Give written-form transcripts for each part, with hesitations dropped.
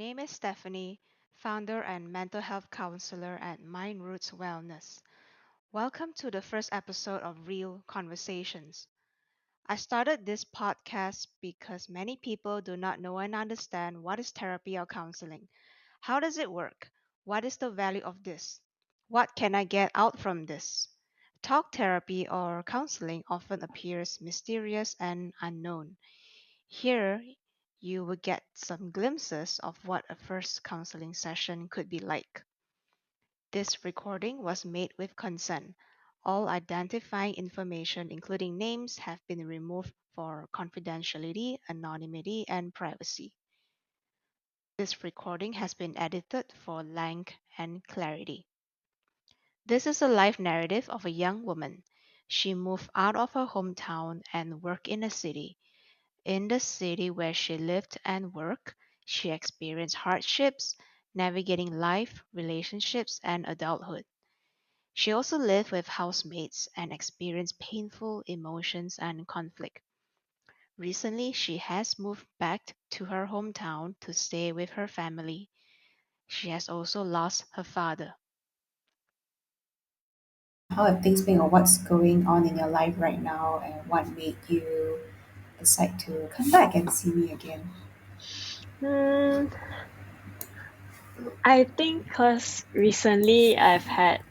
name is Stephanie, founder and mental health counselor at Mind Roots Wellness. Welcome to the first episode of Real Conversations. I started this podcast because many people do not know and understand what is therapy or counseling. How does it work? What is the value of this? What can I get out from this? Talk therapy or counseling often appears mysterious and unknown. Here, you will get some glimpses of what a first counseling session could be like. This recording was made with consent. All identifying information, including names, have been removed for confidentiality, anonymity, and privacy. This recording has been edited for length and clarity. This is a life narrative of a young woman. She moved out of her hometown and worked in a city. In the city where she lived and worked, she experienced hardships, navigating life, relationships, and adulthood. She also lived with housemates and experienced painful emotions and conflict. Recently, she has moved back to her hometown to stay with her family. She has also lost her father. How have things been, or what's going on in your life right now, and what made you decide to come back and see me again? Hmm, I think because recently I've had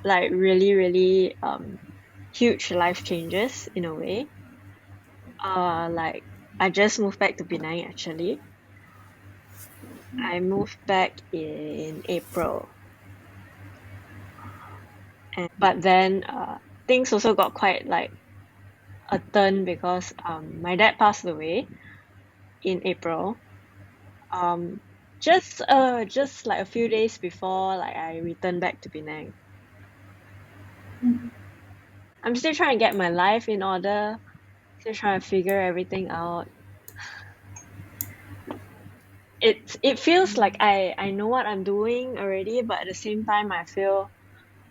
like really huge life changes in a way. Like I just moved back to Penang actually. I moved back in April, but then things also got quite like a turn because my dad passed away in April. Um, just like a few days before like I returned back to Penang. I'm still trying to get my life in order, still trying to figure everything out. It feels like I know what I'm doing already, but at the same time I feel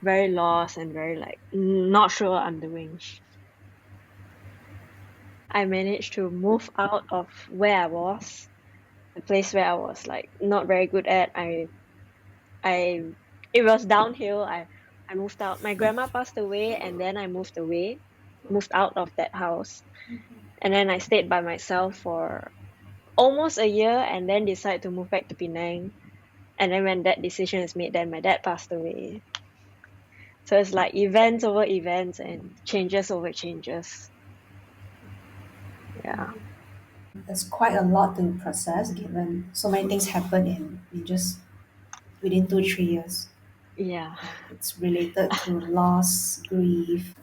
very lost and very like not sure what I'm doing. I managed to move out of where I was, the place where I was like not very good at. I it was downhill. I moved out. My grandma passed away and then I moved away, moved out of that house. And then I stayed by myself for almost a year and then decided to move back to Penang. And then when that decision is made, then my dad passed away. So it's like events over events and changes over changes. Yeah. There's quite a lot to process given so many things happen in just within 2 3 years. Yeah. It's related to loss, grief,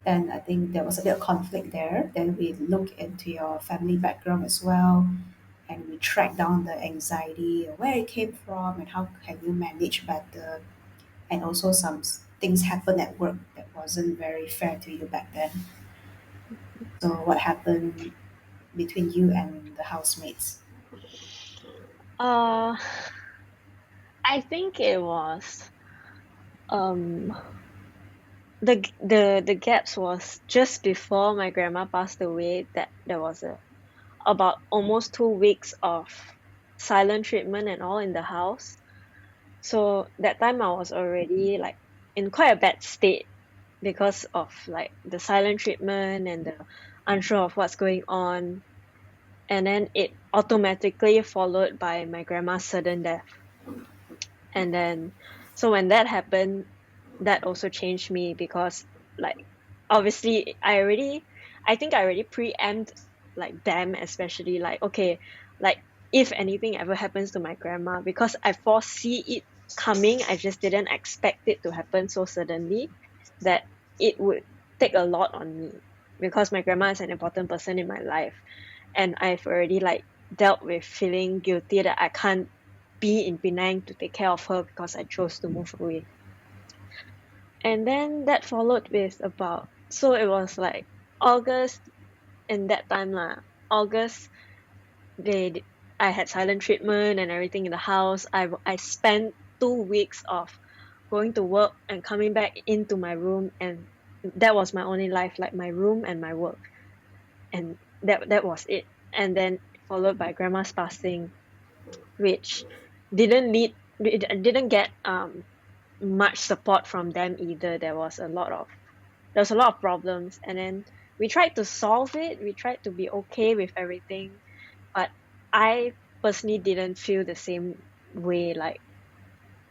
and I think there was a bit of conflict there. Then we look into your family background as well, and we track down the anxiety, where it came from, and how can you manage better. And also things happened at work that wasn't very fair to you back then. So what happened between you and the housemates? Uh I think it was um the gaps was just before my grandma passed away that there was a about almost 2 weeks of silent treatment and all in the house. So that time I was already like in quite a bad state because of like the silent treatment and the unsure of what's going on. And then it automatically followed by my grandma's sudden death. And then, so when that happened, that also changed me because, like, obviously, I think I already preempt, like, them, especially, like, okay, like, if anything ever happens to my grandma, because I foresee it coming, I just didn't expect it to happen so suddenly that it would take a lot on me because my grandma is an important person in my life. And I've already, like, dealt with feeling guilty that I can't be in Penang to take care of her because I chose to move away. And then that followed with about, so it was like August in that time lah. August, they I had silent treatment and everything in the house. I spent 2 weeks of going to work and coming back into my room, and that was my only life, like my room and my work, and that was it. And then followed by grandma's passing. which didn't get much support from them either. There was a lot of problems, and then we tried to solve it. We tried to be okay with everything, but I personally didn't feel the same way. Like,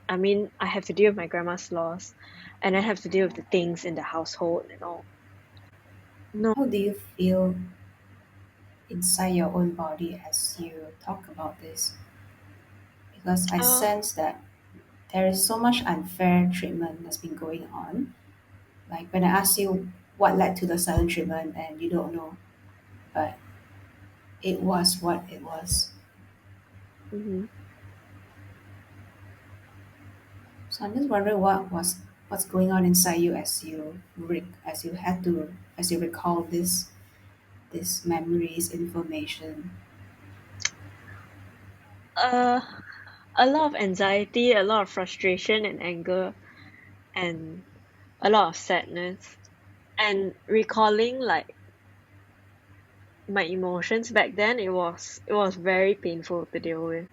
I mean, I have to deal with my grandma's loss, and I have to deal with the things in the household and all. No, How do you feel inside your own body as you talk about this? Because I uh, sense that there is so much unfair treatment that's been going on. Like when I ask you what led to the silent treatment and you don't know, but it was what it was. mhm. So I'm just wondering what's going on inside you as you recall this memories information. uh, a lot of anxiety, a lot of frustration and anger, and a lot of sadness. And recalling like my emotions back then, it was very painful to deal with.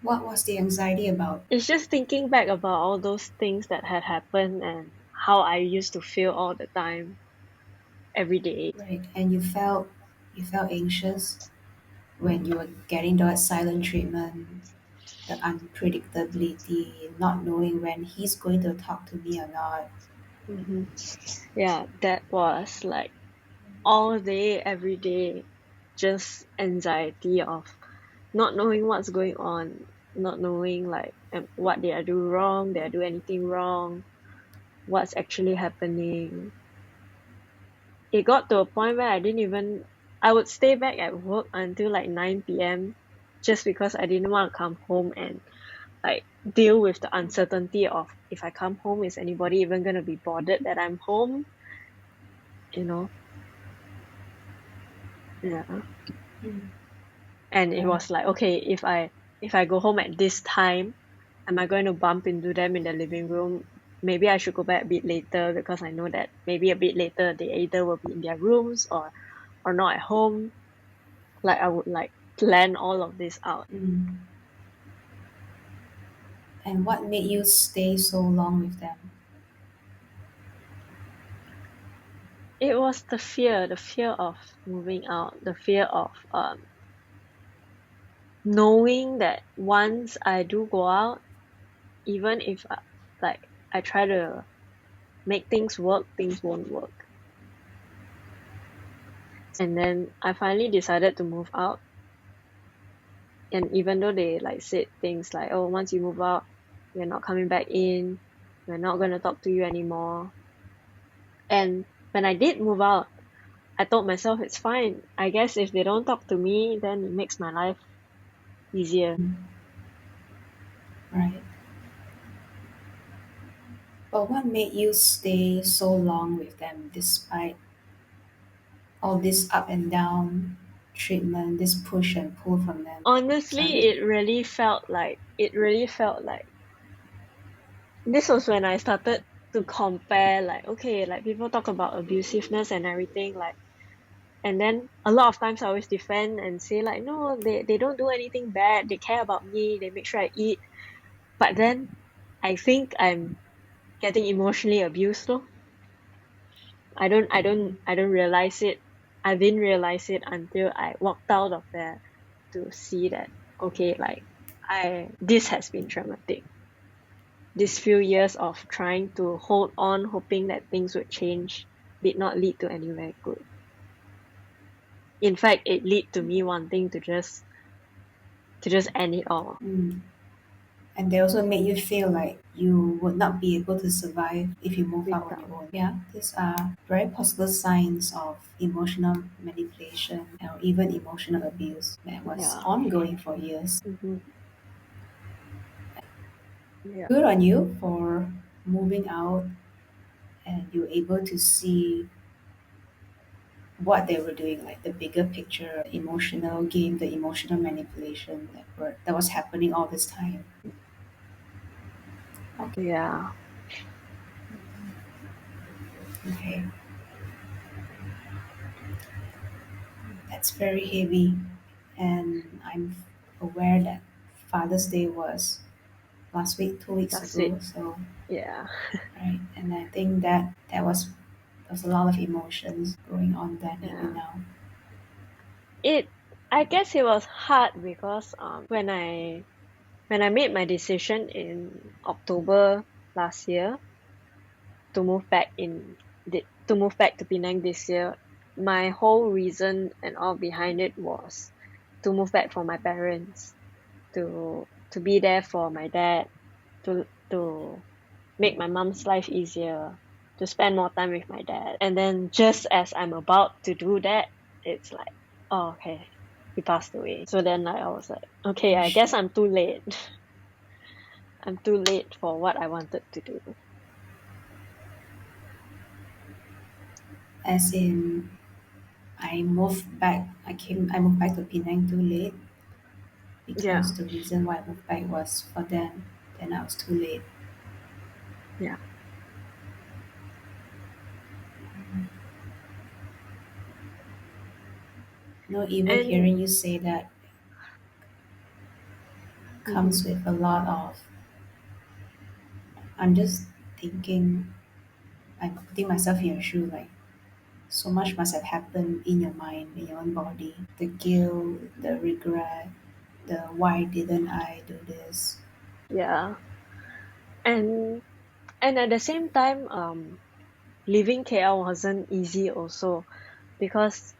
What was the anxiety about? It's just thinking back about all those things that had happened and how I used to feel all the time, every day. Right. And you felt anxious when you were getting that silent treatment, the unpredictability, not knowing when he's going to talk to me or not. Hmm. Yeah, that was like all day, every day, just anxiety of not knowing what's going on, not knowing like what did I do wrong, did I do anything wrong, what's actually happening. It got to a point where I would stay back at work until like 9 p.m. just because I didn't want to come home and like deal with the uncertainty of if I come home, is anybody even gonna be bothered that I'm home? You know? Yeah. Mm. And it Right. was like, okay, if I go home at this time, am I going to bump into them in the living room? Maybe I should go back a bit later because I know that maybe a bit later they either will be in their rooms or not at home. Like I would like plan all of this out. Mm. And what made you stay so long with them? It was the fear of moving out, the fear of knowing that once I do go out, even if like I try to make things work, things won't work. And then I finally decided to move out. And even though they like said things like, oh, once you move out, we're not coming back in, we're not going to talk to you anymore. And when I did move out, I told myself it's fine. I guess if they don't talk to me, then it makes my life easier. Mm. Right. But what made you stay so long with them despite all this up and down treatment, this push and pull from them? Honestly, Sorry. it really felt like this was when I started to compare, like, okay, like people talk about abusiveness and everything, like, and then a lot of times I always defend and say like, no, they don't do anything bad, they care about me, they make sure I eat. But then I think I'm getting emotionally abused though. I don't realize it. I didn't realize it until I walked out of there to see that, okay, like, I this has been traumatic. These few years of trying to hold on, hoping that things would change, did not lead to anywhere good. In fact, it led to me wanting to just end it all. Mm. And they also make you feel like you would not be able to survive if you move out on your Without. own. Yeah, these are very possible signs of emotional manipulation or even emotional abuse that was Yeah. ongoing for years. Hmm. Yeah. Good on you for moving out and you're able to see what they were doing, like the bigger picture, the emotional game, the emotional manipulation that was happening all this time. Okay, Yeah. okay, that's very heavy, and I'm aware that Father's Day was last week, 2 weeks last week. ago. So Yeah. right, and I think that there was a lot of emotions going on then, even Yeah. now. I guess it was hard because when I made my decision in October last year to move back to move back to Penang this year, my whole reason and all behind it was to move back for my parents, to be there for my dad, to make my mom's life easier, to spend more time with my dad. And then just as I'm about to do that, it's like, oh, okay, he passed away. So then I was like, okay, Oh I guess shit. I'm too late. I'm too late for what I wanted to do. As in, I moved back to Penang too late Yeah, because the reason why I moved back was for them. Then I was too late. yeah. Even And hearing you say that mhm, comes with a lot of. I'm just thinking, I'm putting myself in your shoe, like, so much must have happened in your mind, in your own body. The guilt, the regret, the why didn't I do this? yeah. And at the same time, leaving KL wasn't easy also because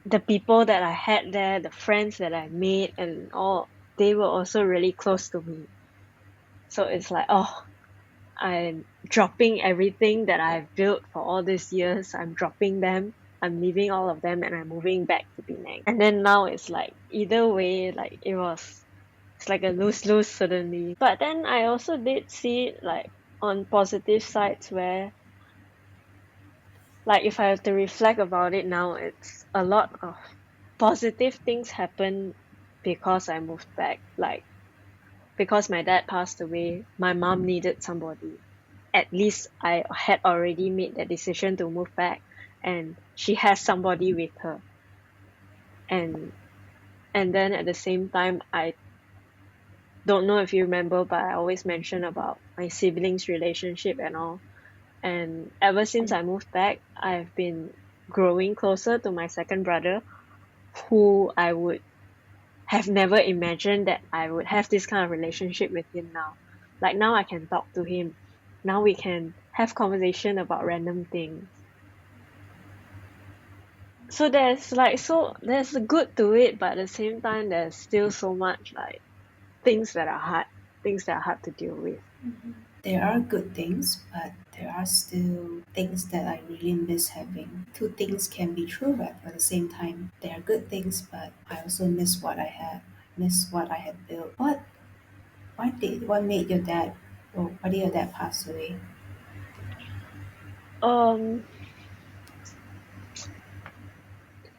the people that I had there, the friends that I made and all, they were also really close to me. So it's like, oh, I'm dropping everything that I've built for all these years. I'm dropping them. I'm leaving all of them and I'm moving back to Penang. And then now it's like either way, like it's like a lose-lose suddenly. But then I also did see like on positive sides where like if I have to reflect about it now, it's a lot of positive things happen because I moved back. Like because my dad passed away, my mom needed somebody. At least I had already made that decision to move back and she has somebody with her. And then at the same time I don't know if you remember, but I always mention about my siblings relationship and all. And ever since I moved back, I've been growing closer to my second brother, who I would have never imagined that I would have this kind of relationship with him now. Like now I can talk to him. Now we can have conversation about random things. So there's a good to it, but at the same time there's still so much like things that are hard to deal with. There are good things, but there are still things that I really miss having. Two things can be true at the same time. There are good things, but I also miss what I had. Miss what I had built. What made your dad, or why did your dad pass away? Um,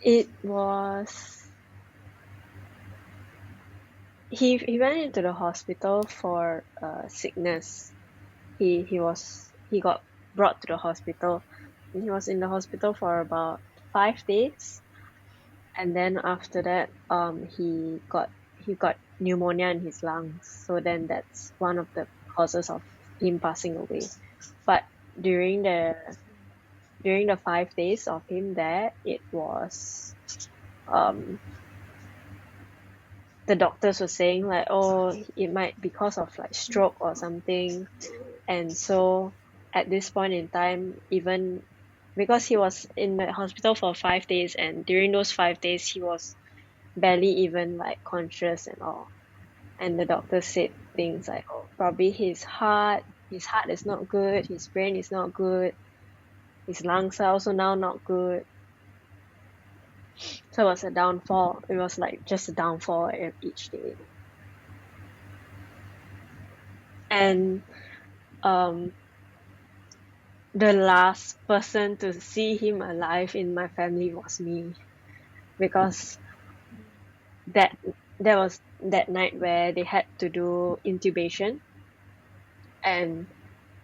it was he went into the hospital for sickness. He got brought to the hospital. And he was in the hospital for about 5 days, and then after that, he got pneumonia in his lungs. So then that's one of the causes of him passing away. But during the during the 5 days of him there, it was um the doctors were saying like, oh, it might be because of like stroke or something. And so at this point in time, even because he was in the hospital for 5 days, and during those 5 days he was barely even like conscious and all. And the doctor said things like, oh, probably his heart is not good, his brain is not good, his lungs are also now not good. So it was a downfall. It was like just a downfall each day. And um the last person to see him alive in my family was me, because that there was that night where they had to do intubation, and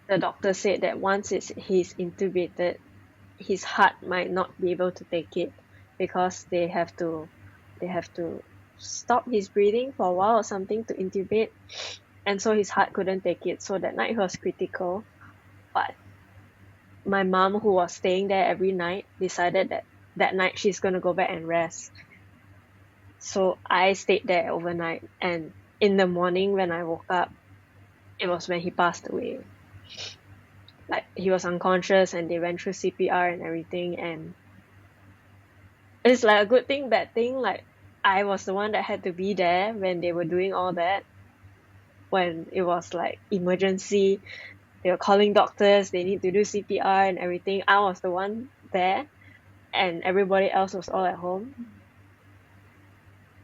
the doctor said that once he's intubated, his heart might not be able to take it, because they have to stop his breathing for a while or something to intubate, and so his heart couldn't take it. So that night was critical. But my mom, who was staying there every night, decided that that night she's gonna go back and rest. So I stayed there overnight, and in the morning when I woke up, it was when he passed away. Like, he was unconscious and they went through CPR and everything, and it's like a good thing, bad thing. Like, I was the one that had to be there when they were doing all that. When it was like emergency, they were calling doctors, they need to do CPR and everything. I was the one there, and everybody else was all at home.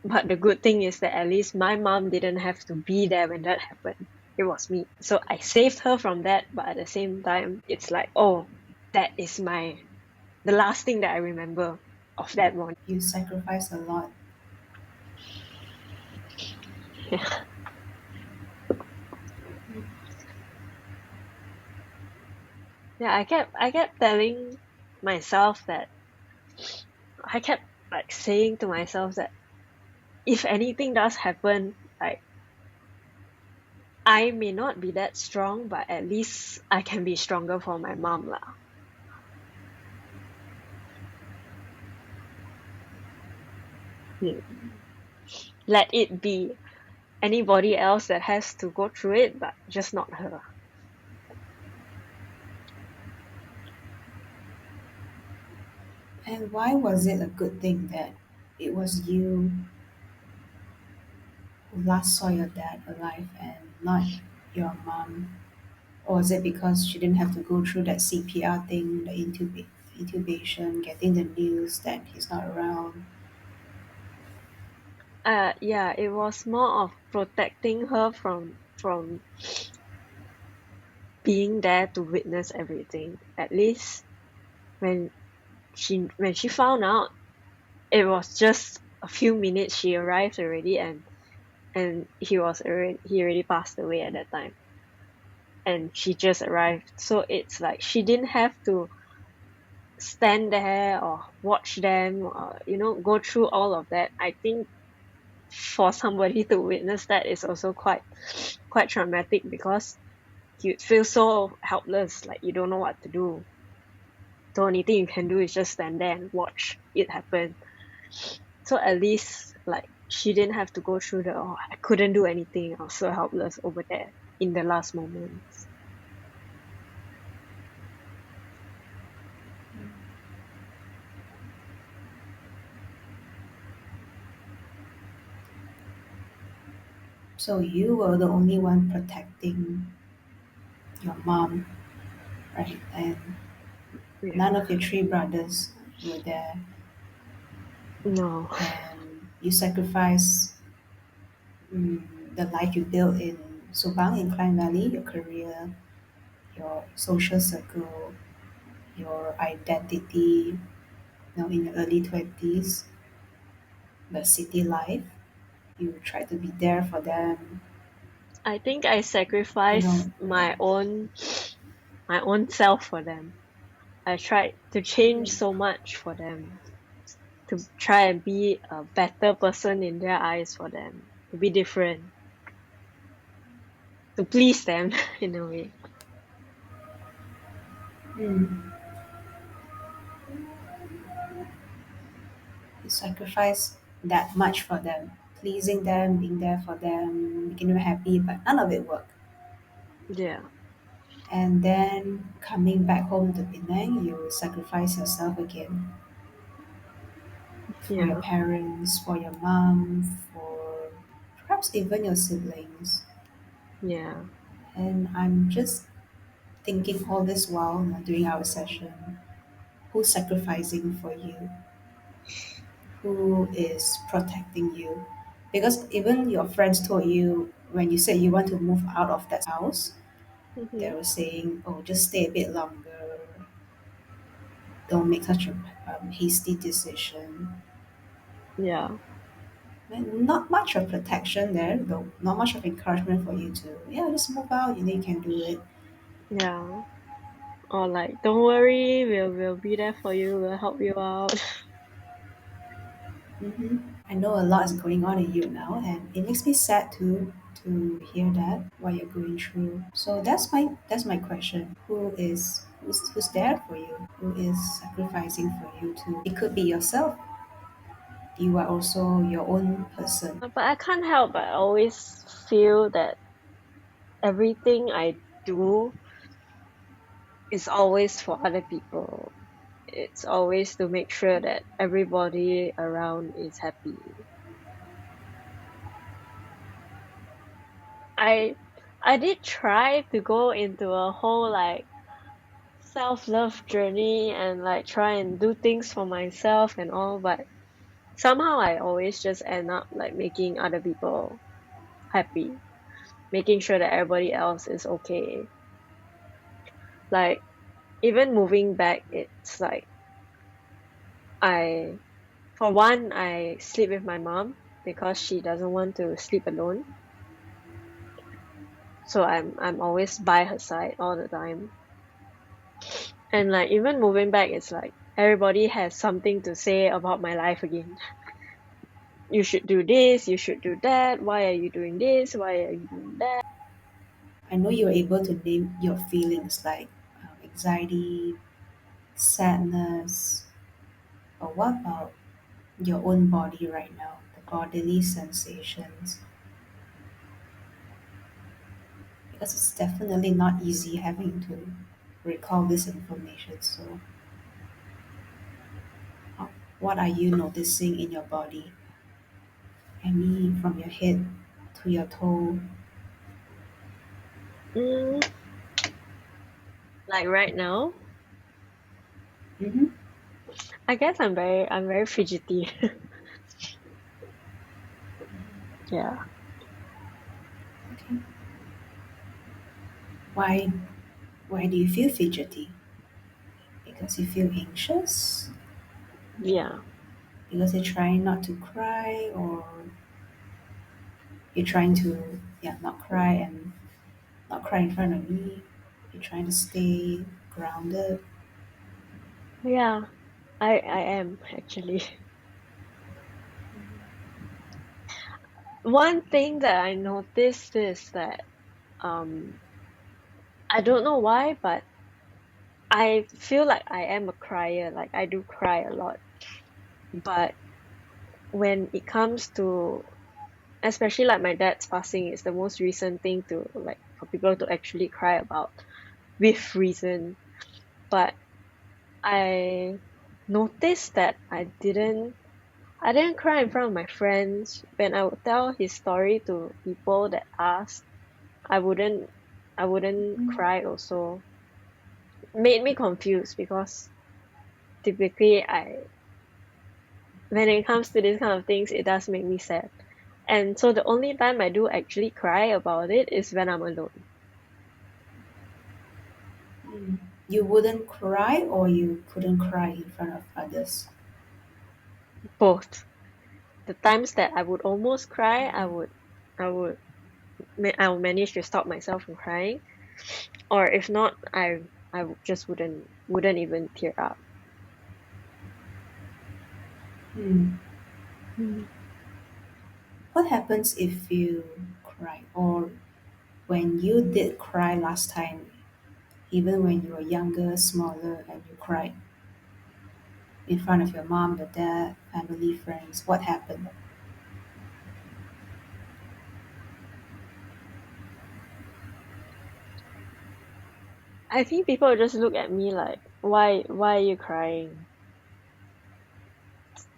But the good thing is that at least my mom didn't have to be there when that happened. It was me. So I saved her from that, but at the same time, it's like, oh, that is the last thing that I remember of that morning. You sacrifice a lot. Yeah. Yeah, I kept telling myself that I kept like saying to myself that if anything does happen, like, I may not be that strong, but at least I can be stronger for my mom lah. Hmm. Let it be anybody else that has to go through it, but just not her. And why was it a good thing that it was you who last saw your dad alive and not your mom? Or was it because she didn't have to go through that CPR thing, the intubation, getting the news that he's not around? Yeah, it was more of protecting her from being there to witness everything. At least when she found out, it was just a few minutes. She arrived already, and he already passed away at that time, and she just arrived. So it's like she didn't have to stand there or watch them, or go through all of that. I think for somebody to witness that is also quite traumatic, because you feel so helpless, like you don't know what to do. The only thing you can do is just stand there and watch it happen. So at least, like, she didn't have to go through oh, I couldn't do anything, I was so helpless over there in the last moments. So you were the only one protecting your mom, right? And none Yeah. of your three brothers were there, No. and you sacrificed the life you built in Subang, in Klang Valley, your career, your social circle, your identity, in your early 20s, the city life. You try to be there for them, I think I you sacrificed know. my own self for them. I tried to change Mm. so much for them, to try and be a better person in their eyes for them, to be different, to please them in a way. Mm. You sacrifice that much for them, pleasing them, being there for them, making them happy, but none of it worked. Yeah. And then coming back home to Penang, you sacrifice yourself again for your Yeah. parents, for your mom, for perhaps even your siblings. Yeah. And I'm just thinking all this while, during our session, who's sacrificing for you? Who is protecting you? Because even your friends told you when you said you want to move out of that house, they Hmm. were saying, "Oh, just stay a bit longer. Don't make such a hasty decision." Yeah. And not much of protection there, though. Not much of encouragement for you to, yeah, just move out. You know, you can do it. Yeah. Or like, don't worry, we'll be there for you, we'll help you out. I know a lot is going on in you now, and it makes me sad to hear that what you're going through. So that's my question. Who's there for you? Who is sacrificing for you to? It could be yourself. You are also your own person. But I can't help but always feel that everything I do is always for other people. It's always to make sure that everybody around is happy. I I did try to go into a whole like self-love journey and like try and do things for myself and all, but somehow I always just end up like making other people happy, making sure that everybody else is okay. Like even moving back, it's like I for one I sleep with my mom because she doesn't want to sleep alone. So I'm always by her side all the time. And like even moving back, it's like everybody has something to say about my life again. You should do this, you should do that. Why are you doing this? Why are you doing that? I know you're able to name your feelings like anxiety, sadness, but what about your own body right now? The bodily sensations, because it's definitely not easy having to recall this information. So, how, what are you noticing in your body? Any from your head to your toe? Mm, like right now, Mm-hmm. I guess I'm very fidgety. Yeah. Okay. Why? Why do you feel fidgety? Because you feel anxious? Yeah. Because you're trying not to cry, or you're trying to, yeah, not cry and not cry in front of me. You're trying to stay grounded. Yeah. I am actually. One thing that I noticed is that um I don't know why, but I feel like I am a crier. Like I do cry a lot. But when it comes to especially like my dad's passing is the most recent thing to like for people to actually cry about with reason. But I noticed that I didn't cry in front of my friends. When I would tell his story to people that asked, I wouldn't I wouldn't Mm. cry also. Made me confused because typically I when it comes to these kind of things it does make me sad. And so the only time I do actually cry about it is when I'm alone. Mm. You wouldn't cry, or you couldn't cry in front of others. Both. The times that I would almost cry, I would I will manage to stop myself from crying, or if not, just wouldn't even tear up. Mm. Mm. What happens if you cry, or when you did cry last time, even when you were younger, smaller, and you cried in front of your mom, your dad, family, friends? What happened? I think people just look at me like, why are you crying?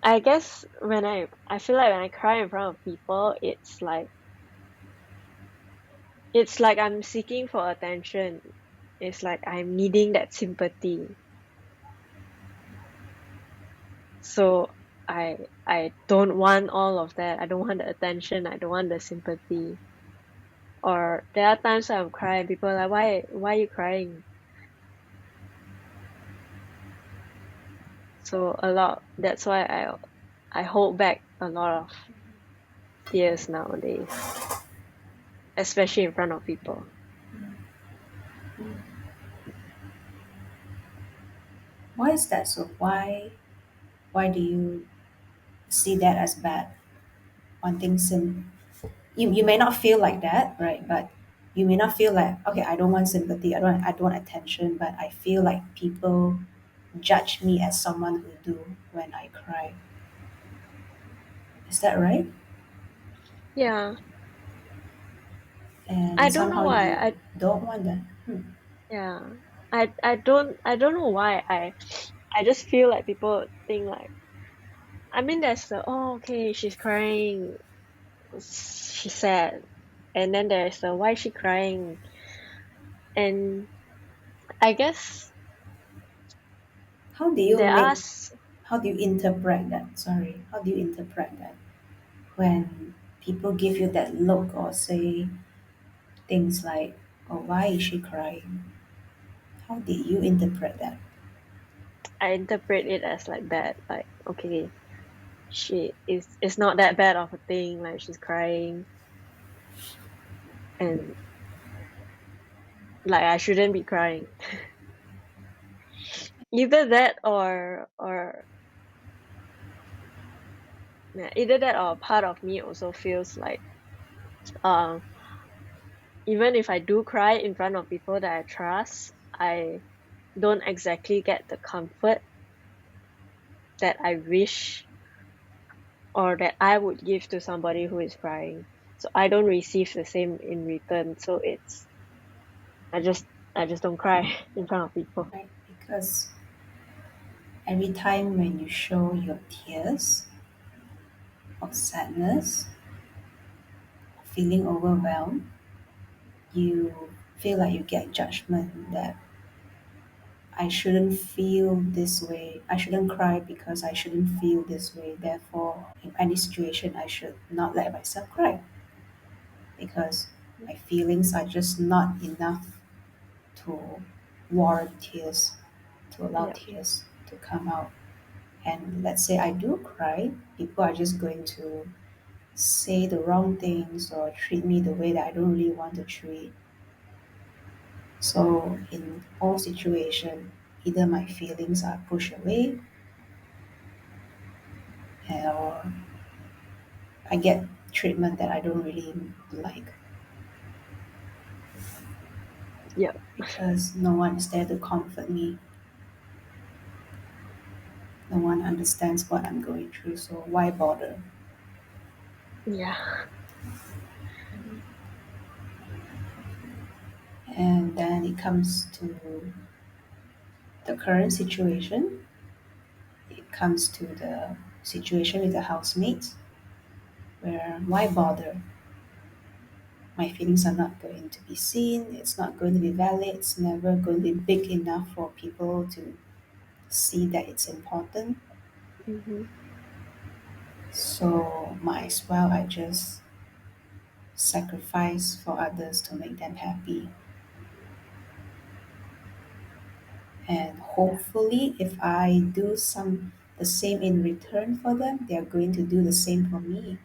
I guess I feel like when I cry in front of people, it's like I'm seeking for attention. It's like I'm needing that sympathy. So I don't want all of that. I don't want the attention. I don't want the sympathy. Or there are times when I'm crying, people are like, why are you crying? So a lot. That's why I hold back a lot of tears nowadays, especially in front of people. Why is that so? Why do you see that as bad. Wanting you may not feel like that, right? But you may not feel like, okay, I don't want sympathy, I don't want attention, but I feel like people judge me as someone who do when I cry. Is that right? Yeah. I And don't know somehow why. you don't want that. Yeah. I don't know why. I just feel like people think like, I mean, there's the, oh, okay, she's crying, she's sad. And then there's the, why is she crying? And I guess How do you there are, make how do you interpret that? Sorry, how do you interpret that when people give you that look or say things like, oh, why is she crying? How did you interpret that? I interpret it as like that, like, okay, it's not that bad of a thing, like she's crying, and like I shouldn't be crying. Either that or yeah, either that or part of me also feels like, um even if I do cry in front of people that I trust, I don't exactly get the comfort that I wish or that I would give to somebody who is crying. So I don't receive the same in return. So it's I just I just don't cry in front of people. Right? Because every time when you show your tears of sadness, feeling overwhelmed, you feel like you get judgment that I shouldn't feel this way. I shouldn't cry because I shouldn't feel this way. Therefore, in any situation, I should not let myself cry because my feelings are just not enough to warrant tears, to allow Yeah. tears to come out. And let's say I do cry, people are just going to say the wrong things or treat me the way that I don't really want to treat. So in all situations, either my feelings are pushed away or I get treatment that I don't really like Yeah. because no one is there to comfort me. No one understands what I'm going through, so why bother? Yeah. And then it comes to the current situation. It comes to the situation with the housemates, where why bother? My feelings are not going to be seen, it's not going to be valid, it's never going to be big enough for people to see that it's important. Mm-hmm. So might as well I just sacrifice for others to make them happy. And Yeah. hopefully if I do some the same in return for them, they're going to do the same for me.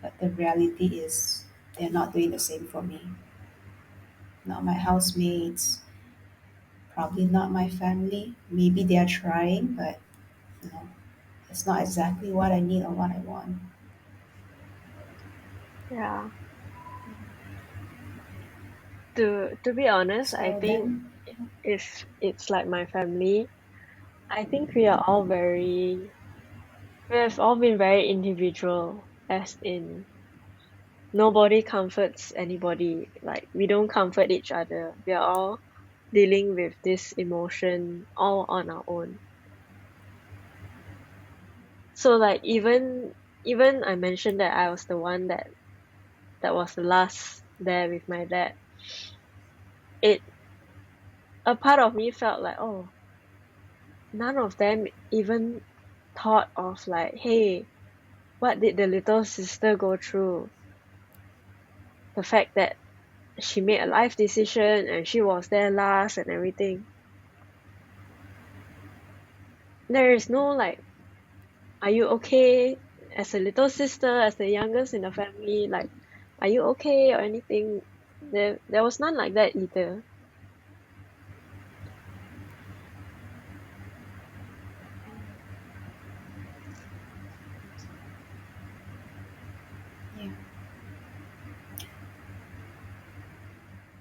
But the reality is they're not doing the same for me. Not my housemates, probably not my family. Maybe they are trying, but no, it's not exactly what I need or what I want. Yeah. To be honest, I So think then, if it's like my family, I think we have all been very individual, as in nobody comforts anybody. Like we don't comfort each other. We are all dealing with this emotion all on our own. So like even I mentioned that I was the one that was the last there with my dad. It A part of me felt like, oh, none of them even thought of like, hey, what did the little sister go through? The fact that she made a life decision and she was there last and everything. There is no like, are you okay as a little sister, as the youngest in the family? Like, are you okay or anything? There was none like that either.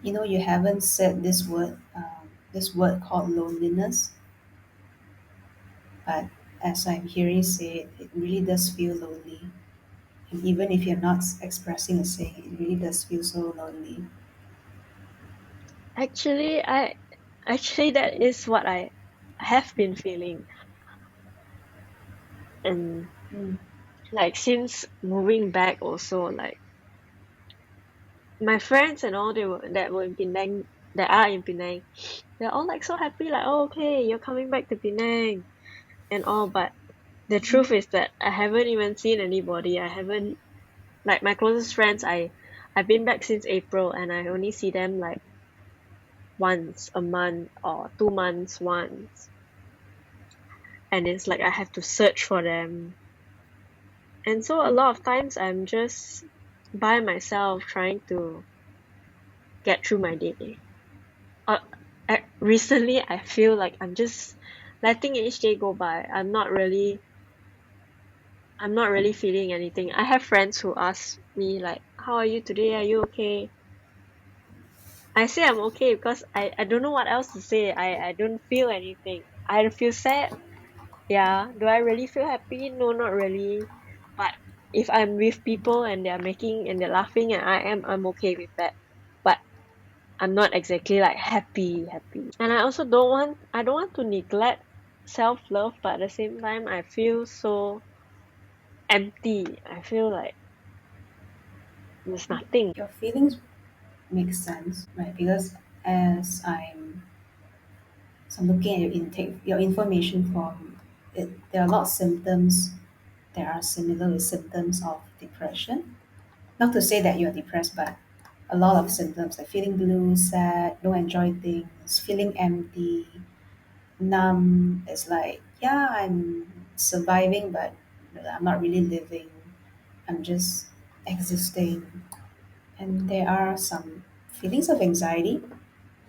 You haven't said this word called loneliness, but as I'm hearing you say it, it really does feel lonely. And even if you're not expressing or saying it, it really does feel so lonely. Actually, that is what I have been feeling. And Mm. like since moving back also, like my friends and all that were in Penang, that are in Penang, they're all like so happy, like, oh, okay, you're coming back to Penang and all. But the truth is that I haven't even seen anybody. I haven't, like, my closest friends, I've been back since April, and I only see them like once a month or 2 months once. And it's like I have to search for them. And so a lot of times I'm just by myself trying to get through my day. Uh, Recently, I feel like I'm just letting each day go by. I'm not really feeling anything. I have friends who ask me like, "How are you today? Are you okay?" I say I'm okay because I don't know what else to say. I don't feel anything. I feel sad. Yeah. Do I really feel happy? No, not really. But if I'm with people and they're making and they're laughing and I'm okay with that. But I'm not exactly like happy. And I don't want to neglect self love, but at the same time I feel so empty. I feel like there's nothing. Your feelings make sense, right? Because as I'm looking at your intake, your information form, there are a lot of symptoms that are similar with symptoms of depression. Not to say that you're depressed, but a lot of symptoms like feeling blue, sad, don't enjoy things, feeling empty, numb. It's like, yeah, I'm surviving, but I'm not really living. I'm just existing. And there are some feelings of anxiety,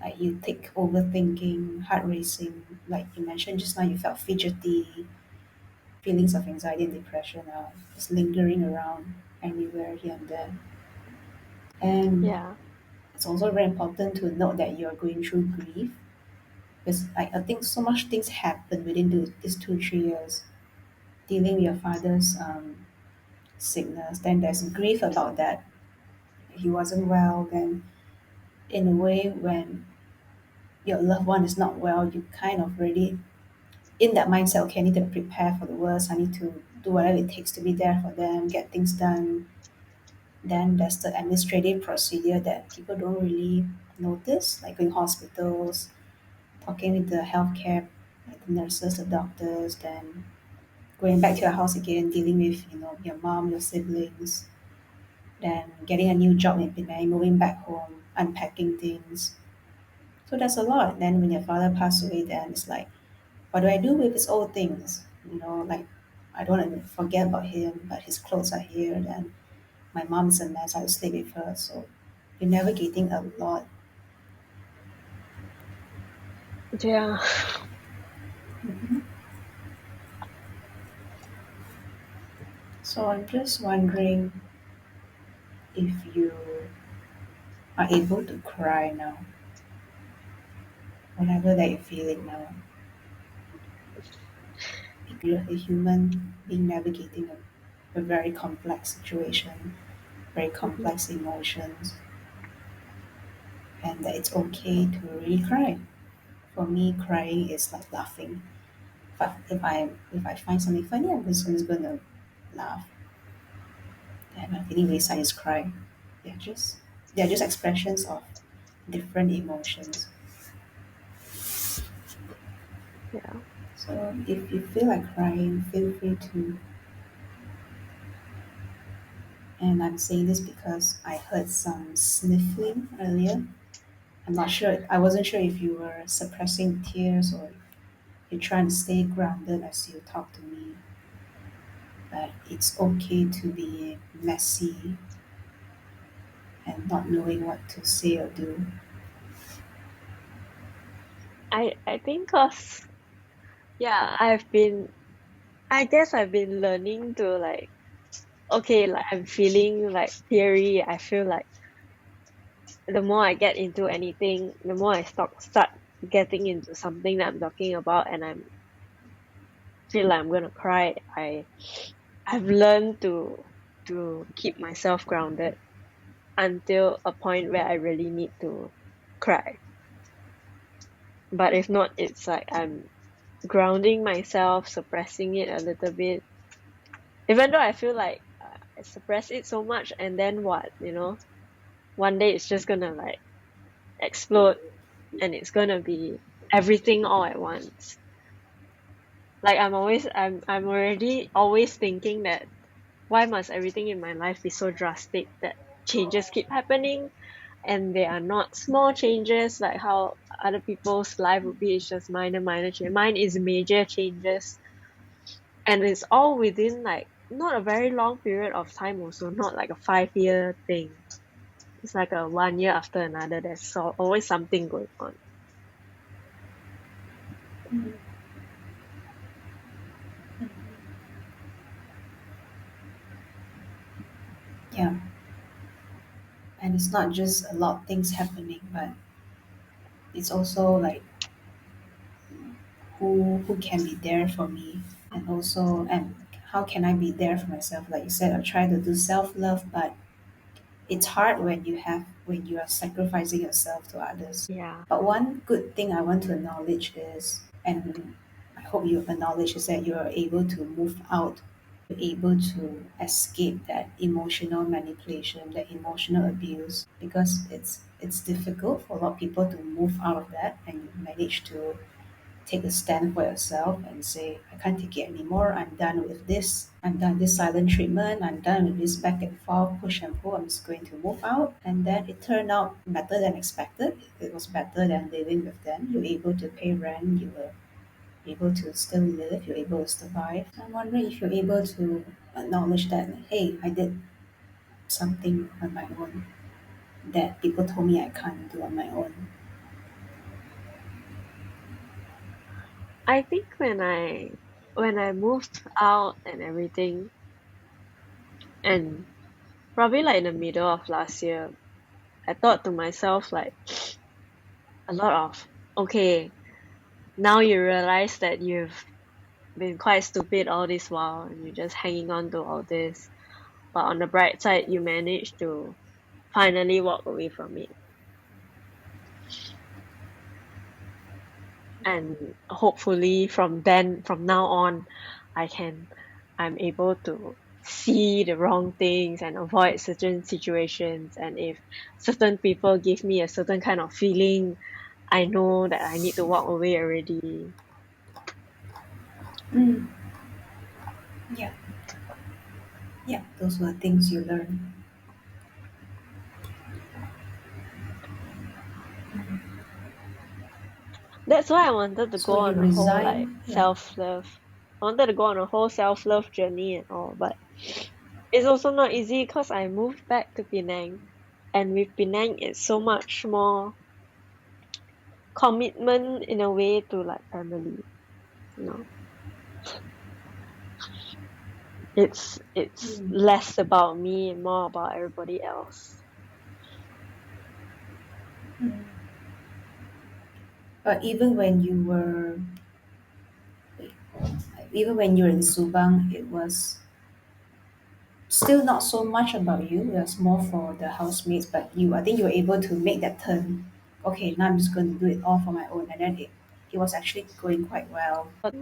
like you take overthinking, heart racing, like you mentioned just now, you felt fidgety, feelings of anxiety and depression are just lingering around anywhere here and there. And Yeah. it's also very important to note that you're going through grief because I think so much things happen within these 2 3 years. Dealing with your father's sickness, then there's grief about that. He wasn't well, then in a way, when your loved one is not well, you kind of really in that mindset, okay, I need to prepare for the worst. I need to do whatever it takes to be there for them, get things done. Then there's the administrative procedure that people don't really notice, like going hospitals, talking with the healthcare, like the nurses, the doctors, then going back to your house again, dealing with your mom, your siblings, then getting a new job in Penang, moving back home, unpacking things. So there's a lot. Then when your father passed away, then it's like, what do I do with his old things? Like I don't want to forget about him, but his clothes are here. Then my mom's a mess. I would sleep with her. So you're navigating a lot. Yeah. So I'm just wondering if you are able to cry now, whatever that you're feeling now. You're a human being navigating a very complex situation, very Mhm. complex emotions, and that it's okay to really cry. For me, crying is like laughing. If I find something funny, I'm just gonna laugh. And I'm feeling really sad, I just cry. They're just expressions of different emotions. Yeah. So if you feel like crying, feel free to. And I'm saying this because I heard some sniffling earlier. I'm not sure. I wasn't sure if you were suppressing tears or you're trying to stay grounded as you talk to me. But it's okay to be messy and not knowing what to say or do. I think cause yeah, I guess I've been learning to like, okay, like I'm feeling like teary. I feel like the more I get into anything, the more I start getting into something that I'm talking about, and I'm feel like I'm gonna cry. I've learned to keep myself grounded until a point where I really need to cry. But if not, it's like I'm grounding myself, suppressing it a little bit. Even though I feel like I suppress it so much, and then what, one day it's just gonna like explode, and it's gonna be everything all at once. Like I'm already always thinking that why must everything in my life be so drastic that changes keep happening, and they are not small changes like how other people's life would be. It's just minor change. Mine is major changes, and it's all within like not a very long period of time, also not like a 5 year thing. It's like a 1 year after another. There's always something going on. Mm. Yeah, and it's not just a lot of things happening, but it's also like who can be there for me, and also and how can I be there for myself? Like you said, I try to do self love, but it's hard when you are sacrificing yourself to others. Yeah. But one good thing I want to acknowledge is, and I hope you acknowledge, is that you are able to move out, able to escape that emotional manipulation, that emotional abuse, because it's difficult for a lot of people to move out of that, and you manage to take a stand for yourself and say, I can't take it anymore. I'm done with this. I'm done with this silent treatment. I'm done with this back and forth, push and pull. I'm just going to move out. And then it turned out better than expected. It was better than living with them. You're able to pay rent. You were able to still live. You're able to survive. I'm wondering if you're able to acknowledge that, hey, I did something on my own that people told me I can't do on my own. I think when I moved out and everything, and probably like in the middle of last year, I thought to myself like a lot of, okay, now you realize that you've been quite stupid all this while, and you're just hanging on to all this. But on the bright side, you managed to finally walk away from it. And hopefully from now on, I can, I'm able to see the wrong things and avoid certain situations. And if certain people give me a certain kind of feeling, I know that I need to walk away already. Mm, yeah, yeah. Those were things you learn. That's why I wanted to So go you on a whole like resign, yeah. self-love. I wanted to go on a whole self-love journey and all, but it's also not easy because I moved back to Penang, and with Penang it's so much more commitment in a way to like family, you know. It's Mm. less about me and more about everybody else. Mm. But even when you were in Subang, it was still not so much about you. It was more for the housemates. But I think you were able to make that turn. Okay, now I'm just going to do it all for my own, and then it was actually going quite well. But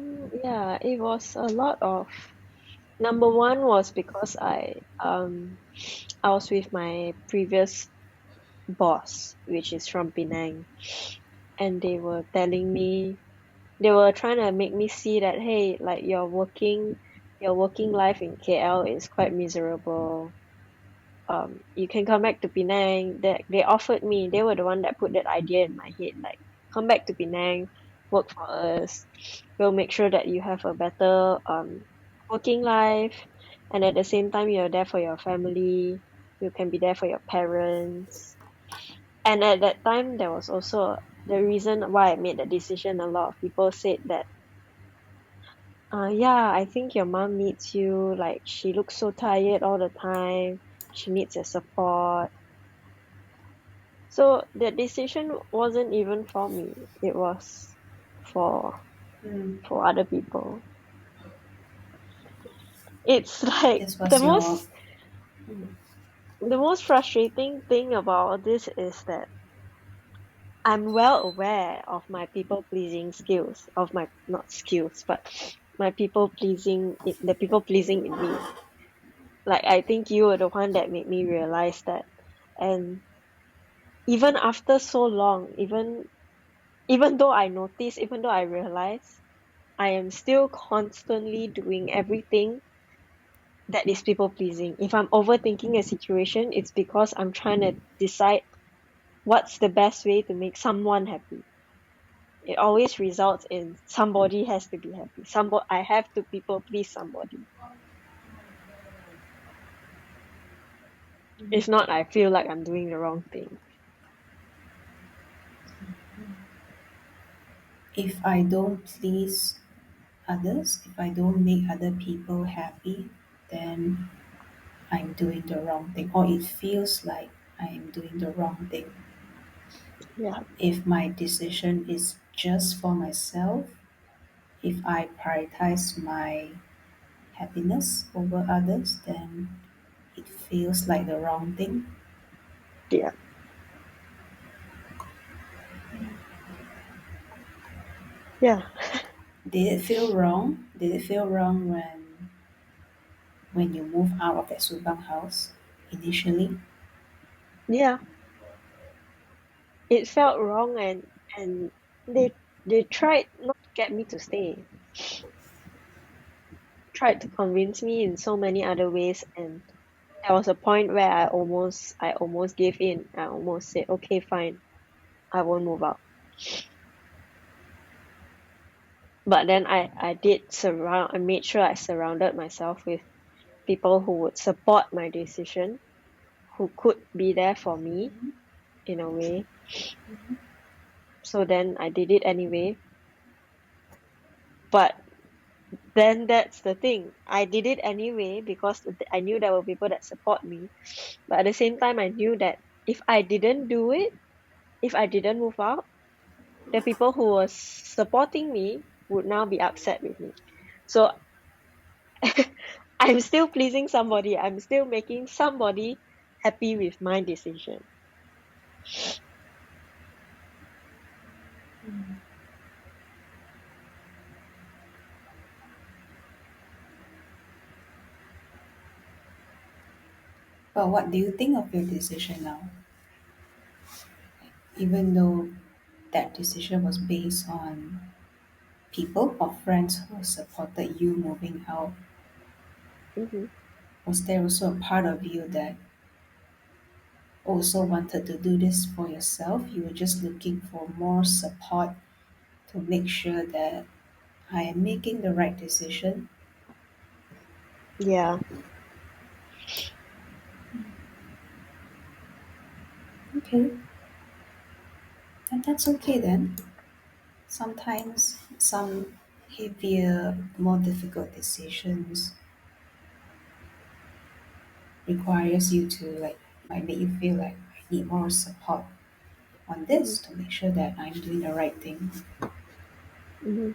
yeah, it was a lot of, number one was because I was with my previous boss, which is from Penang, and they were trying to make me see that, hey, like your working life in KL is quite miserable. You can come back to Penang. They offered me, they were the one that put that idea in my head, like, come back to Penang, work for us. We'll make sure that you have a better working life, and at the same time you're there for your family. You can be there for your parents. And at that time, there was also the reason why I made the decision. A lot of people said that, yeah, I think your mom needs you. Like, she looks so tired all the time. She needs your support. So the decision wasn't even for me. It was for Mm. other people. It's like This was your. Mm. the most frustrating thing about this is that I'm well aware of my people pleasing skills, of my not skills, but my people pleasing, the people pleasing in me. Like, I think you were the one that made me realize that. And even after so long, even though I notice, even though I realize, I am still constantly doing everything that is people pleasing. If I'm overthinking a situation, it's because I'm trying to decide what's the best way to make someone happy. It always results in somebody has to be happy. I have to people please somebody. If not, I feel like I'm doing the wrong thing. If I don't please others, if I don't make other people happy, then I'm doing the wrong thing, or it feels like I am doing the wrong thing. Yeah, But if my decision is just for myself, if I prioritize my happiness over others, then it feels like the wrong thing. yeah, yeah, Did it feel wrong? Did it feel wrong when you move out of that Subang house initially? yeah. It felt wrong, and they tried not to get me to stay. Tried to convince me in so many other ways, and there was a point where I almost gave in. I almost said, okay, fine, I won't move out. But then I made sure I surrounded myself with people who would support my decision, who could be there for me in a way. So then I did it anyway. But then that's the thing. I did it anyway because I knew there were people that support me. But at the same time, I knew that if I didn't do it, if I didn't move out, the people who were supporting me would now be upset with me. So I'm still pleasing somebody. I'm still making somebody happy with my decision. But what do you think of your decision now? Even though that decision was based on people or friends who supported you moving out, Hmm. was there also a part of you that also wanted to do this for yourself? You were just looking for more support to make sure that I am making the right decision. Yeah. Okay, and that's okay then. Sometimes some heavier, more difficult decisions requires you to like might make you feel like I need more support on Hmm. this to make sure that I'm doing the right thing. Hmm.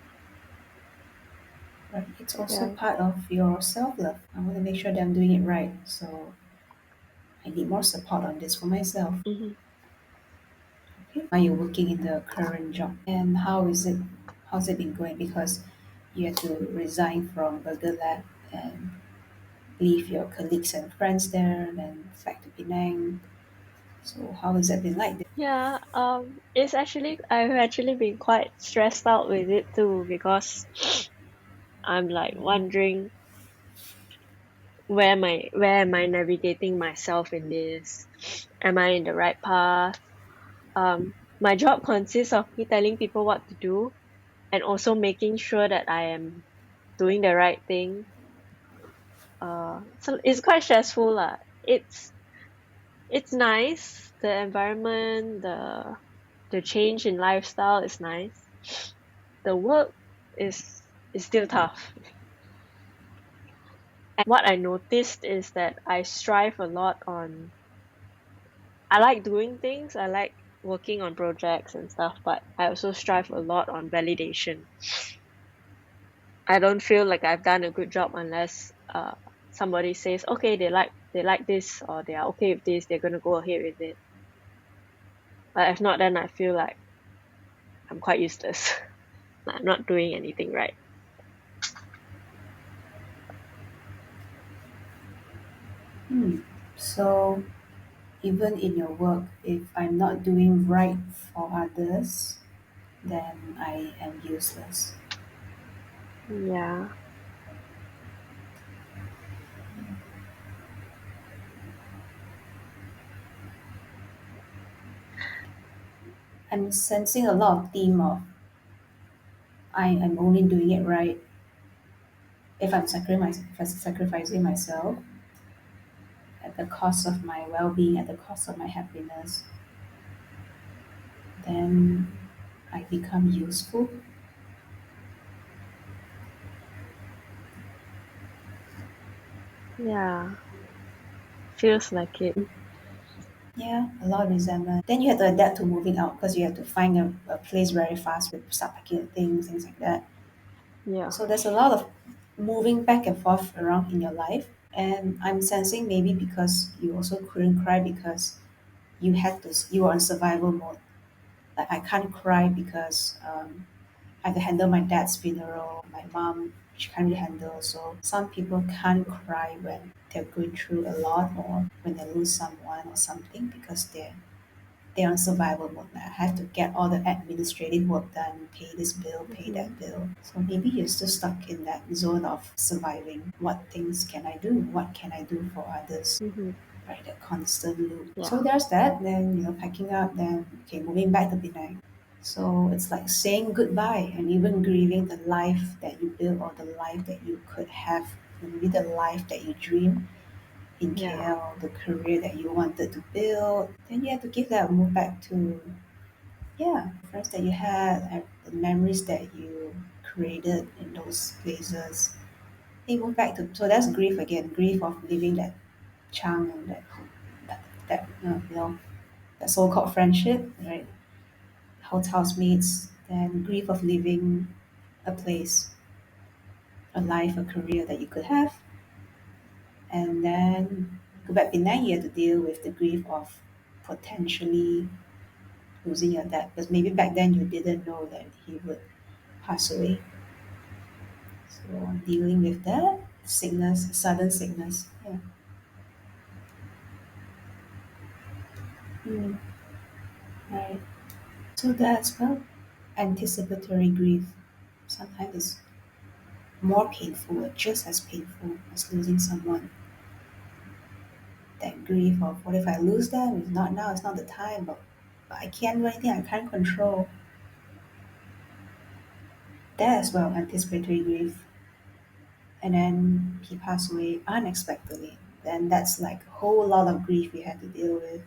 Right? It's also Yeah. part of your self love. I want to make sure that I'm doing it right. So I need more support on this for myself. Hmm. Okay. Are you working in the current job? And how is it? How's it been going? Because you had to resign from Burger Lab and leave your colleagues and friends there, and then back to Penang. So how has that been like? Yeah. I've actually been quite stressed out with it too because I'm like wondering where am I navigating myself in this? Am I in the right path? My job consists of me telling people what to do and also making sure that I am doing the right thing. So it's quite stressful lah. It's nice. The environment, the change in lifestyle is nice. The work is still tough. And what I noticed is that I strive a lot on I like doing things. I like working on projects and stuff, but I also strive a lot on validation. I don't feel like I've done a good job unless somebody says, okay, they like this, or they are okay with this, they're gonna go ahead with it. But if not, then I feel like I'm quite useless. I'm not doing anything right. So even in your work, if I'm not doing right for others, then I am useless. Yeah, I'm sensing a lot of theme of I am only doing it right if I'm sacrificing myself at the cost of my well-being, at the cost of my happiness, then I become useful. yeah, feels like it. Yeah, a lot of resentment. Then you have to adapt to moving out because you have to find a place very fast with start packing your things like that. Yeah, So there's a lot of moving back and forth around in your life. And I'm sensing maybe because you also couldn't cry because you were on survival mode. Like I can't cry because I have to handle my dad's funeral, my mom, she can't really handle. So some people can't cry when they're going through a lot or when they lose someone or something because they're on survival mode. Like I have to get all the administrative work done, pay this bill, pay hmm that bill. So maybe you're still stuck in that zone of surviving. What things can I do? What can I do for others? hmm Right, that constant loop. yeah, So there's that. Then packing up. Then okay, moving back to Penang. So it's like saying goodbye and even grieving the life that you built or the life that you could have, maybe the life that you dream in yeah, KL, the career that you wanted to build. Then you have to give that move back to, yeah, friends that you had, and the memories that you created in those places. They move back to, so that's grief again, grief of leaving that chunk and that that so-called friendship, right? Housemates, then grief of leaving a place, a life, a career that you could have, and then go back Penang, you have to deal with the grief of potentially losing your dad, because maybe back then you didn't know that he would pass away. So dealing with that sickness, sudden sickness, yeah. Mm, right. So that's well, anticipatory grief. Sometimes it's more painful or just as painful as losing someone. That grief of what if I lose them? It's not now, it's not the time, but I can't do anything, I can't control. That as well, anticipatory grief. And then he passed away unexpectedly. Then that's like a whole lot of grief we had to deal with.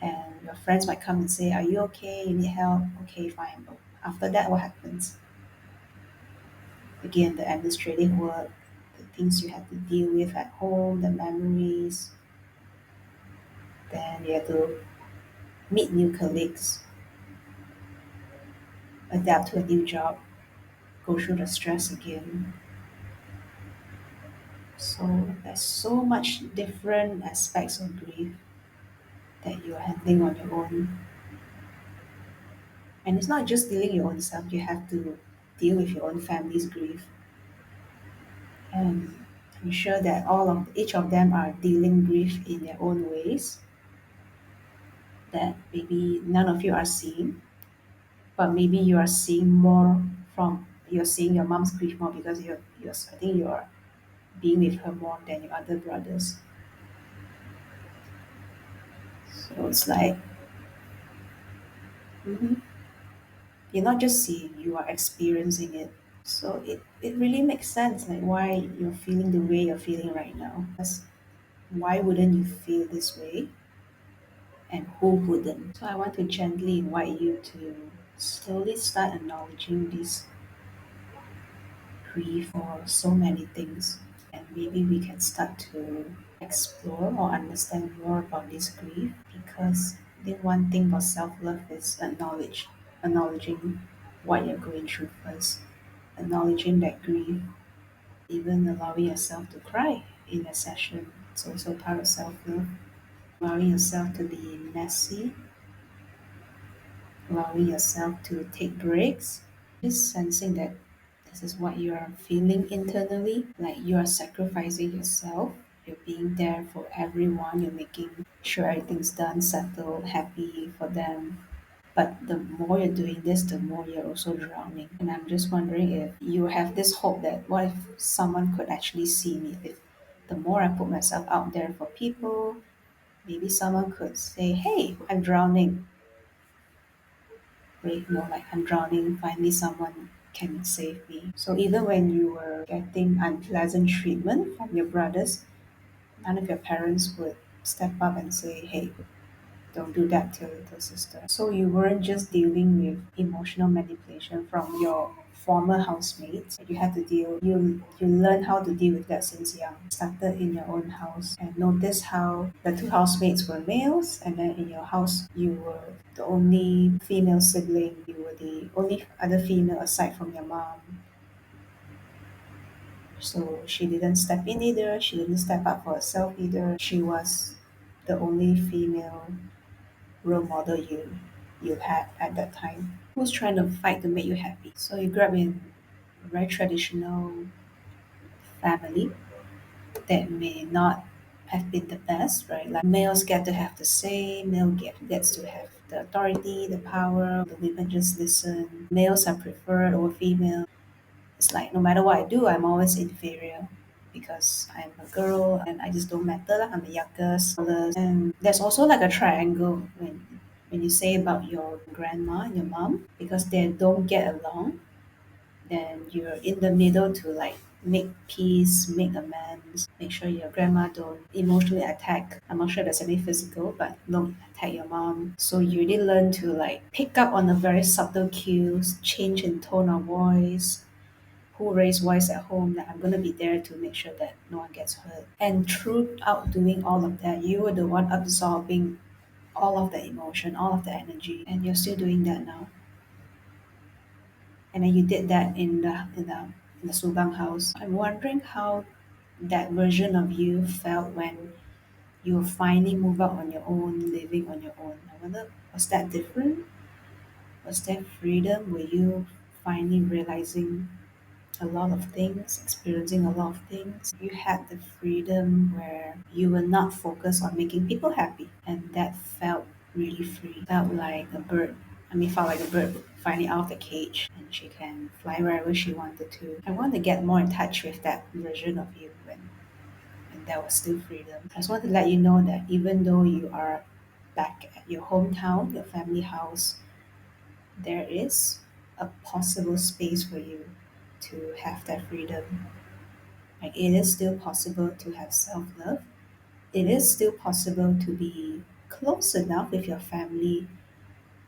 And your friends might come and say, are you okay? You need help? Okay, fine. But after that, what happens? Again, the administrative work, the things you have to deal with at home, the memories. Then you have to meet new colleagues, adapt to a new job, go through the stress again. So there's so much different aspects of grief that you're handling on your own. And it's not just dealing your own self, you have to deal with your own family's grief and ensure that all of each of them are dealing grief in their own ways that maybe none of you are seeing, but maybe you are seeing more from you're seeing your mom's grief more because you're I think you're being with her more than your other brothers. So it's like mhm, you're not just seeing, you are experiencing it. So it really makes sense like why you're feeling the way you're feeling right now. Because why wouldn't you feel this way? And who wouldn't? So I want to gently invite you to slowly start acknowledging this grief for so many things. And maybe we can start to explore or understand more about this grief because I think one thing for self love is acknowledging what you're going through first, acknowledging that grief, even allowing yourself to cry in a session. It's also part of self love. Allowing yourself to be messy, allowing yourself to take breaks, just sensing that this is what you are feeling internally, like you are sacrificing yourself. You're being there for everyone. You're making sure everything's done, settled, happy for them. But the more you're doing this, the more you're also drowning. And I'm just wondering if you have this hope that what if someone could actually see me? If the more I put myself out there for people, maybe someone could say, "Hey, I'm drowning." Right? No, like I'm drowning. Finally, someone can save me. So even when you were getting unpleasant treatment from your brothers, none of your parents would step up and say, "Hey, don't do that to your little sister." So you weren't just dealing with emotional manipulation from your former housemates. You had to deal. You learn how to deal with that since young. Started in your own house and notice how the two housemates were males, and then in your house you were the only female sibling. You were the only other female aside from your mom. So she didn't step in either. She didn't step up for herself either. She was the only female role model you had at that time who's trying to fight to make you happy. So you grew up in a very traditional family that may not have been the best, right? Like males get to have the say, gets to have the authority, the power, the women just listen. Males are preferred over female. It's like no matter what I do, I'm always inferior because I'm a girl and I just don't matter. Lah. I'm the youngest. And there's also like a triangle when you say about your grandma and your mom because they don't get along, then you're in the middle to like make peace, make amends, make sure your grandma don't emotionally attack. I'm not sure there's any physical, but don't attack your mom. So you really learn to like pick up on the very subtle cues, change in tone of voice, who raised voice at home, that I'm gonna be there to make sure that no one gets hurt. And throughout doing all of that, you were the one absorbing all of the emotion, all of the energy, and you're still doing that now. And then you did that in the Subang house. I'm wondering how that version of you felt when you finally move out on your own, living on your own. I wonder, was that different? Was there freedom? Were you finally realizing a lot of things, experiencing a lot of things? You had the freedom where you were not focused on making people happy, and that felt really free. Felt like a bird. I mean, felt like a bird finally out of the cage, and she can fly wherever she wanted to. I want to get more in touch with that version of you when there was still freedom. I just want to let you know that even though you are back at your hometown, your family house, there is a possible space for you to have that freedom. Like it is still possible to have self love. It is still possible to be close enough with your family,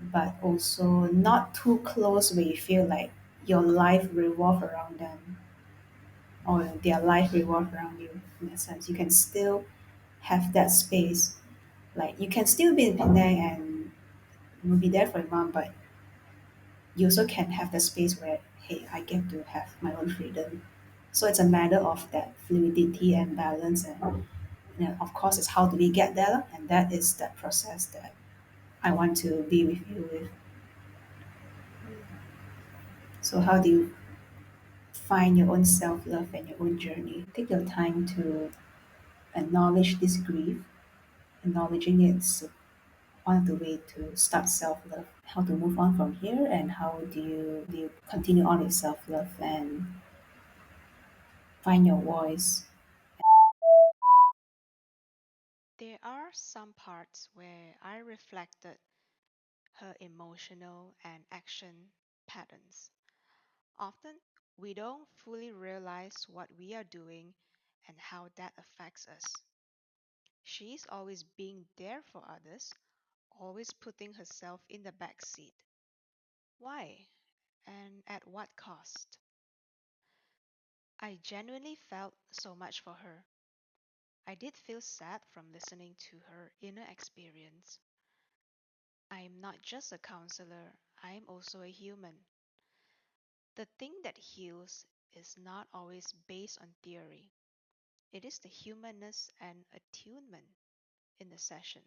but also not too close where you feel like your life revolve around them or their life revolve around you. In a sense, you can still have that space. Like you can still be in Penang and you'll be there for your mom, but you also can have the space where, hey, I get to have my own freedom. So it's a matter of that fluidity and balance, and of course, it's how do we get there, and that is that process that I want to be with you with. So how do you find your own self love and your own journey? Take your time to acknowledge this grief. Acknowledging it's one of the way to start self love. How to move on from here, and how do you continue on with self love and find your voice. There are some parts where I reflected her emotional and action patterns. Often, we don't fully realize what we are doing and how that affects us. She's always being there for others, always putting herself in the back seat. Why? And at what cost? I genuinely felt so much for her. I did feel sad from listening to her inner experience. I am not just a counselor, I am also a human. The thing that heals is not always based on theory, it is the humanness and attunement in the session.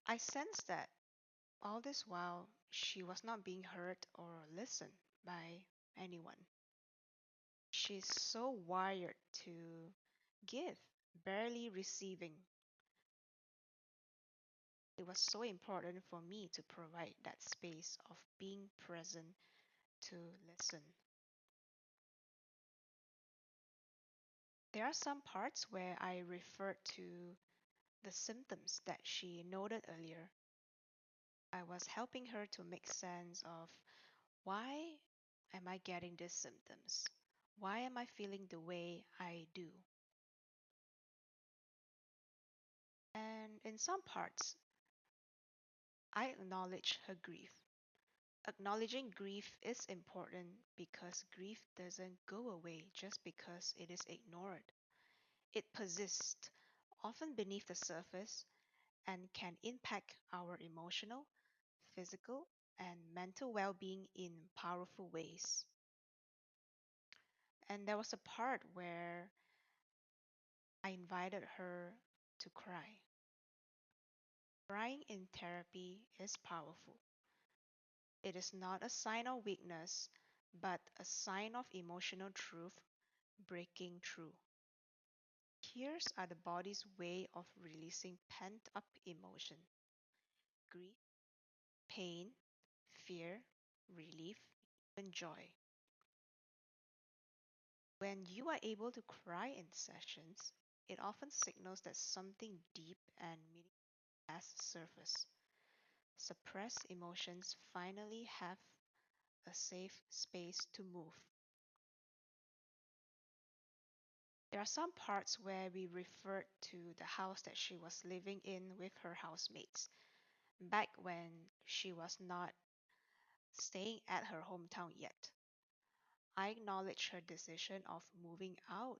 I sensed that all this while she was not being heard or listened by anyone. She's so wired to give, barely receiving. It was so important for me to provide that space of being present to listen. There are some parts where I referred to the symptoms that she noted earlier. I was helping her to make sense of why am I getting these symptoms? Why am I feeling the way I do? And in some parts, I acknowledge her grief. Acknowledging grief is important because grief doesn't go away just because it is ignored. It persists, often beneath the surface, and can impact our emotional, physical, and mental well being in powerful ways. And there was a part where I invited her to cry. Crying in therapy is powerful. It is not a sign of weakness, but a sign of emotional truth breaking through. Tears are the body's way of releasing pent up emotion, grief, pain, fear, relief, and joy. When you are able to cry in sessions, it often signals that something deep and meaningful has surfaced. Suppressed emotions finally have a safe space to move. There are some parts where we referred to the house that she was living in with her housemates back when she was not staying at her hometown yet. I acknowledge her decision of moving out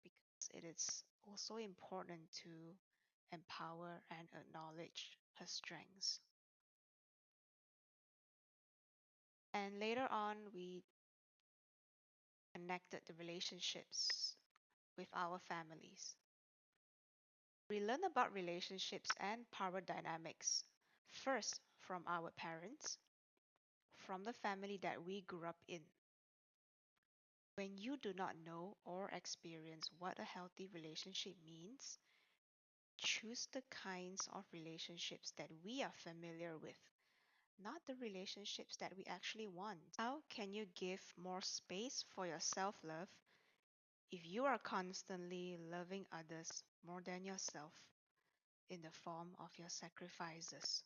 because it is also important to empower and acknowledge her strengths. And later on, we connected the relationships with our families. We learn about relationships and power dynamics, first from our parents, from the family that we grew up in. When you do not know or experience what a healthy relationship means, choose the kinds of relationships that we are familiar with, not the relationships that we actually want. How can you give more space for your self love if you are constantly loving others more than yourself in the form of your sacrifices?